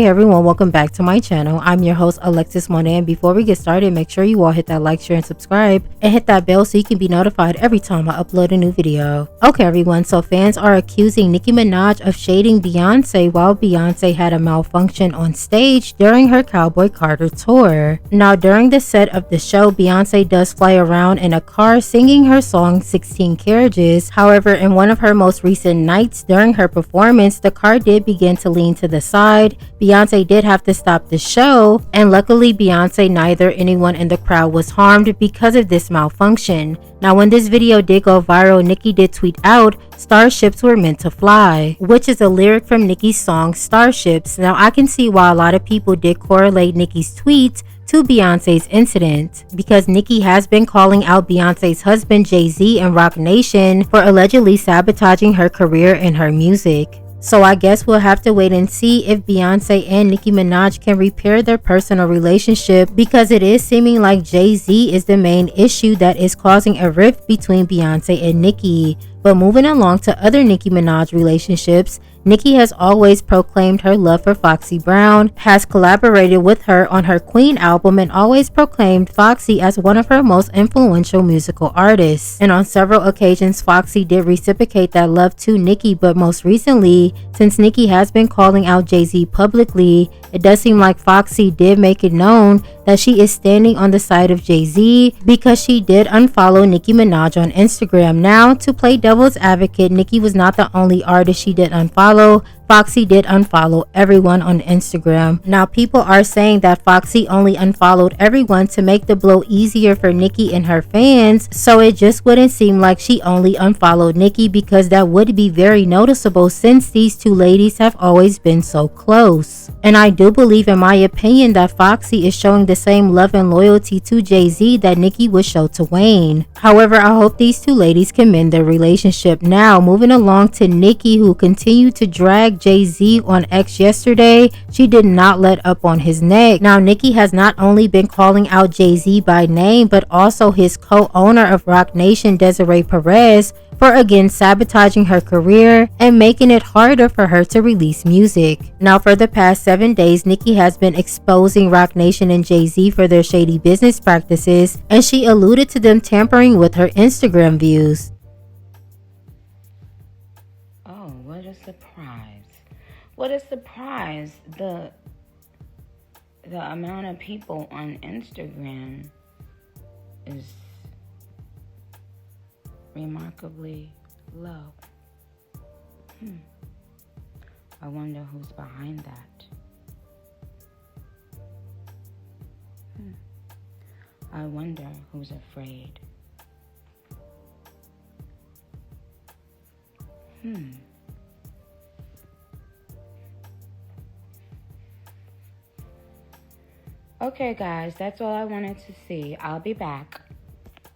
everyone, welcome back to my channel. I'm your host Alexis Monet, and before we get started, make sure you all hit that like, share, and subscribe, and hit that bell so you can be notified every time I upload a new video. Okay everyone, so fans are accusing Nicki Minaj of shading Beyonce while Beyonce had a malfunction on stage during her Cowboy Carter tour. Now during the set of the show, Beyonce does fly around in a car singing her song 16 Carriages. However, in one of her most recent nights during her performance, the car did begin to lean to the side. Beyonce did have to stop the show, and luckily Beyonce neither anyone in the crowd was harmed because of this malfunction. Now when this video did go viral, Nicki did tweet out, "Starships were meant to fly," which is a lyric from Nicki's song Starships. Now I can see why a lot of people did correlate Nicki's tweet to Beyonce's incident, because Nicki has been calling out Beyonce's husband Jay-Z and Roc Nation for allegedly sabotaging her career and her music. So I guess we'll have to wait and see if Beyonce and Nicki Minaj can repair their personal relationship, because it is seeming like Jay-Z is the main issue that is causing a rift between Beyonce and Nicki. But moving along to other Nicki Minaj relationships, Nicki has always proclaimed her love for Foxy Brown, has collaborated with her on her Queen album, and always proclaimed Foxy as one of her most influential musical artists. And on several occasions, Foxy did reciprocate that love to Nicki, but most recently, since Nicki has been calling out Jay-Z publicly, it does seem like Foxy did make it known that she is standing on the side of Jay-Z, because she did unfollow Nicki Minaj on Instagram. Now, to play devil's advocate, Nicki was not the only artist she did unfollow. Foxy did unfollow everyone on Instagram. Now people are saying that Foxy only unfollowed everyone to make the blow easier for Nicki and her fans, so it just wouldn't seem like she only unfollowed Nicki, because that would be very noticeable since these two ladies have always been so close. And I do believe, in my opinion, that Foxy is showing the same love and loyalty to Jay-Z that Nicki would show to Wayne. However, I hope these two ladies can mend their relationship. Now moving along to Nicki, who continued to drag Jay-Z on X yesterday. She did not let up on his neck. Now Nicki has not only been calling out Jay-Z by name, but also his co-owner of Roc Nation, Desiree Perez, for again sabotaging her career and making it harder for her to release music. Now for the past 7 days, Nicki has been exposing Roc Nation and Jay-Z for their shady business practices, and she alluded to them tampering with her Instagram views. Oh, what a surprise. What a surprise. The amount of people on Instagram is remarkably low. I wonder who's behind that. I wonder who's afraid. Okay guys, that's all I wanted to see. I'll be back.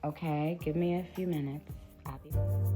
Okay, give me a few minutes.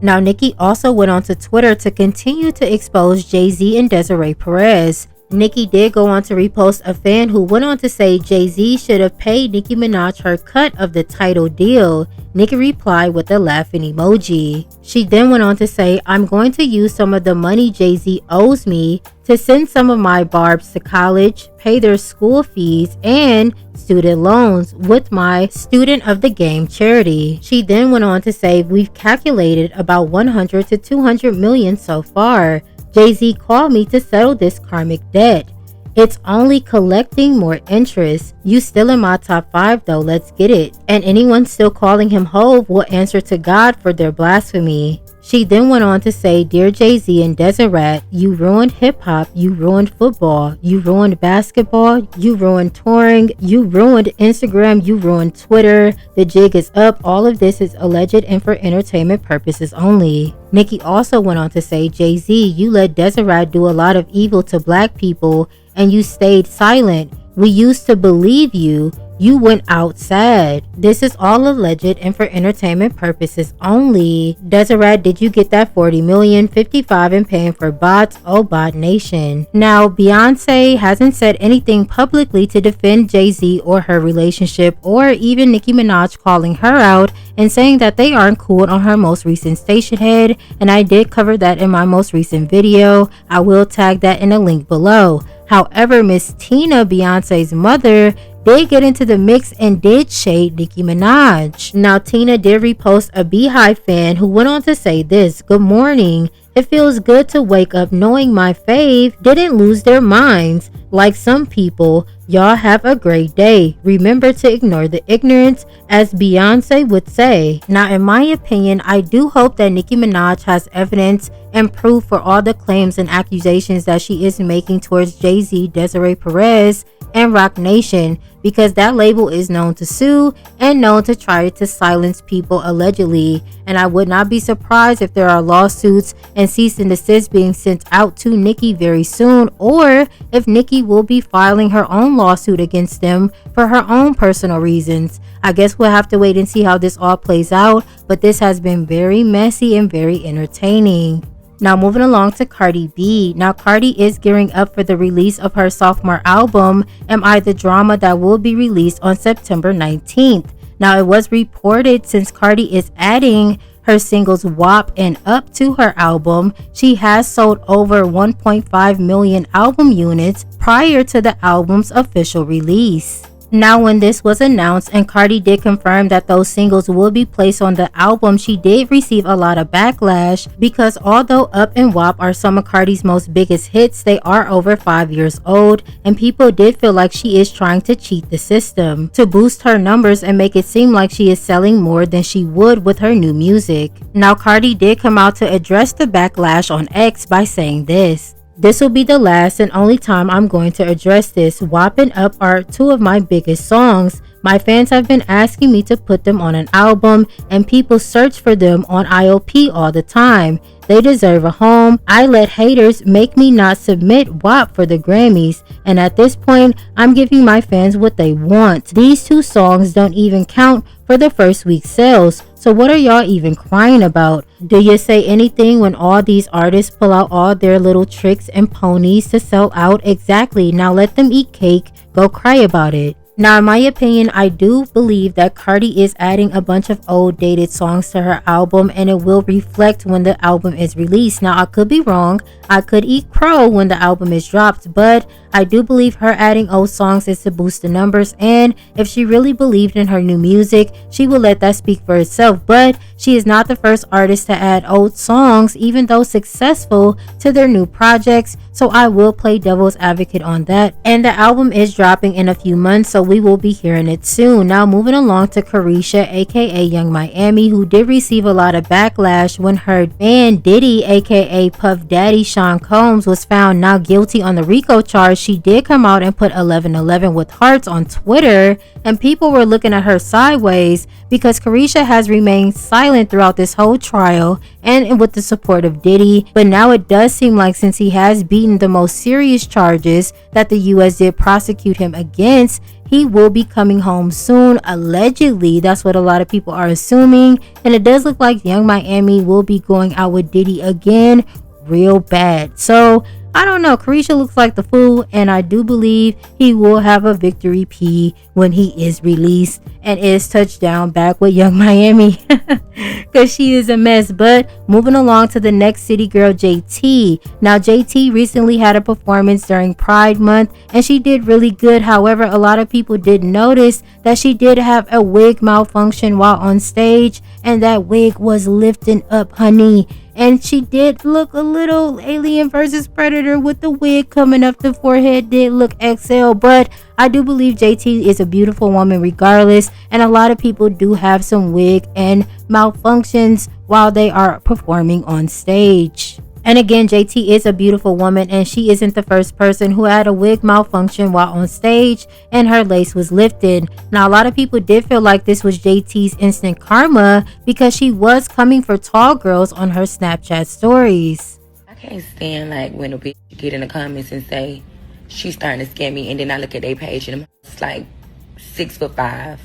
Now Nicki also went on to Twitter to continue to expose Jay-Z and Desiree Perez. Nicki did go on to repost a fan who went on to say Jay-Z should have paid Nicki Minaj her cut of the title deal. Nicki replied with a laughing emoji. She then went on to say, "I'm going to use some of the money Jay-Z owes me to send some of my barbs to college, pay their school fees, and student loans with my Student of the Game charity." She then went on to say, "We've calculated about 100 to 200 million so far. Jay-Z called me to settle this karmic debt. It's only collecting more interest. You still in my top 5 though, let's get it. And anyone still calling him Hove will answer to God for their blasphemy." She then went on to say, "Dear Jay-Z and Desiree, you ruined hip-hop, you ruined football, you ruined basketball, you ruined touring, you ruined Instagram, you ruined Twitter. The jig is up. All of this is alleged and for entertainment purposes only." Nicki also went on to say, "Jay-Z, you let Desiree do a lot of evil to black people and you stayed silent. We used to believe you. You went out sad. This is all alleged and for entertainment purposes only. Deseret, did you get that 40 million, 55 and paying for bots? Oh, bot nation. Now, Beyonce hasn't said anything publicly to defend Jay-Z or her relationship, or even Nicki Minaj calling her out and saying that they aren't cool on her most recent station head, and I did cover that in my most recent video. I will tag that in a link below. However, Miss Tina, Beyonce's mother, did get into the mix and did shade Nicki Minaj. Now, Tina did repost a Beehive fan who went on to say this: "Good morning. It feels good to wake up knowing my fave didn't lose their minds. Like some people, y'all have a great day. Remember to ignore the ignorance, as Beyonce would say." Now, in my opinion, I do hope that Nicki Minaj has evidence and proof for all the claims and accusations that she is making towards Jay-Z, Desiree Perez, and Roc Nation, because that label is known to sue and known to try to silence people allegedly. And I would not be surprised if there are lawsuits and cease and desist being sent out to Nicki very soon, or if Nicki will be filing her own lawsuit against them for her own personal reasons. I guess we'll have to wait and see how this all plays out, but this has been very messy and very entertaining. Now, moving along to Cardi B. Now, Cardi is gearing up for the release of her sophomore album, Am I the Drama, that will be released on September 19th. Now, it was reported since Cardi is adding her singles WAP and Up to her album, she has sold over 1.5 million album units prior to the album's official release. Now, when this was announced and Cardi did confirm that those singles will be placed on the album, she did receive a lot of backlash because although Up and WAP are some of Cardi's most biggest hits, they are over 5 years old, and people did feel like she is trying to cheat the system to boost her numbers and make it seem like she is selling more than she would with her new music. Now, Cardi did come out to address the backlash on X by saying this: "This will be the last and only time I'm going to address this. WAP and Up are two of my biggest songs. My fans have been asking me to put them on an album, and people search for them on IOP all the time. They deserve a home. I let haters make me not submit WAP for the Grammys, and at this point, I'm giving my fans what they want. These two songs don't even count for the first week's sales. So what are y'all even crying about? Do you say anything when all these artists pull out all their little tricks and ponies to sell out? Exactly. Now let them eat cake. Go cry about it." Now, in my opinion, I do believe that Cardi is adding a bunch of old dated songs to her album, and it will reflect when the album is released. Now, I could be wrong. I could eat crow when the album is dropped, but I do believe her adding old songs is to boost the numbers, and if she really believed in her new music, she will let that speak for itself. But she is not the first artist to add old songs, even though successful, to their new projects, so I will play devil's advocate on that. And the album is dropping in a few months, so we will be hearing it soon. Now, moving along to Caresha, aka Young Miami, who did receive a lot of backlash when her man Diddy, aka Puff Daddy Sean Combs, was found not guilty on the RICO charge. She did come out and put 1111 with hearts on Twitter, and people were looking at her sideways because Caresha has remained silent throughout this whole trial and with the support of Diddy. But now it does seem like, since he has beaten the most serious charges that the US did prosecute him against, he will be coming home soon, allegedly. That's what a lot of people are assuming, and it does look like Young Miami will be going out with Diddy again real bad. So I don't know. Caresha looks like the fool, and I do believe he will have a victory P when he is released and is touchdown back with Young Miami, because she is a mess. But moving along to the next city girl, JT. Now, JT recently had a performance during Pride Month, and she did really good. However, a lot of people did notice that she did have a wig malfunction while on stage, and that wig was lifting up, honey. And she did look a little Alien versus Predator with the wig coming up the forehead. Did look XL, but I do believe JT is a beautiful woman regardless, and a lot of people do have some wig and malfunctions while they are performing on stage. And again, JT is a beautiful woman, and she isn't the first person who had a wig malfunction while on stage and her lace was lifted. Now, a lot of people did feel like this was JT's instant karma because she was coming for tall girls on her Snapchat stories. I can't stand like when a bitch get in the comments and say she's starting to scam me, and then I look at their page and it's like, 6'5".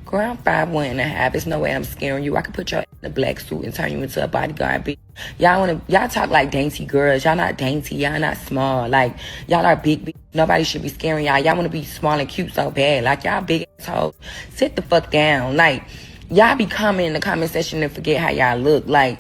Girl, I'm 5'1.5". There's no way I'm scaring you. I could put your in a black suit and turn you into a bodyguard, bitch. Y'all talk like dainty girls. Y'all not dainty. Y'all not small. Like, y'all are big. Nobody should be scaring y'all. Y'all want to be small and cute so bad. Like, y'all big assholes. Sit the fuck down. Like, y'all be coming in the comment section and forget how y'all look. Like,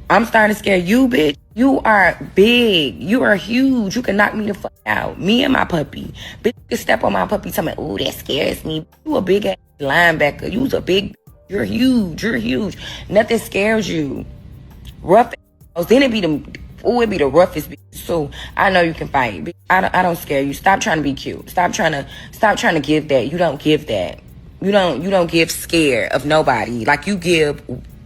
I'm starting to scare you, bitch. You are big. You are huge. You can knock me the fuck out. Me and my puppy. Bitch, you can step on my puppy and tell me, ooh, that scares me. You a big ass linebacker. You's a big, you're huge. You're huge. Nothing scares you. Rough ass. Then it'd be the roughest bitch. So I know you can fight. Bitch, I don't scare you. Stop trying to be cute. Stop trying to give that. You don't give that. You don't give scared of nobody. Like, you give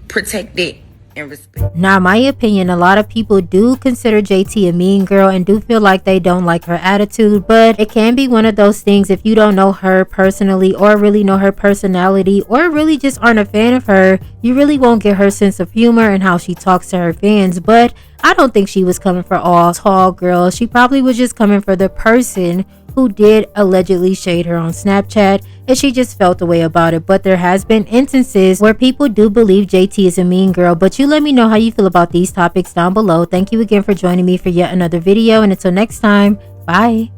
protected and respect. Now, in my opinion, a lot of people do consider JT a mean girl and do feel like they don't like her attitude, but it can be one of those things if you don't know her personally or really know her personality or really just aren't a fan of her, you really won't get her sense of humor and how she talks to her fans. But I don't think she was coming for all tall girls. She probably was just coming for the person who did allegedly shade her on Snapchat, and she just felt the way about it. But there has been instances where people do believe JT is a mean girl. But you let me know how you feel about these topics down below. Thank you again for joining me for yet another video, and until next time, bye.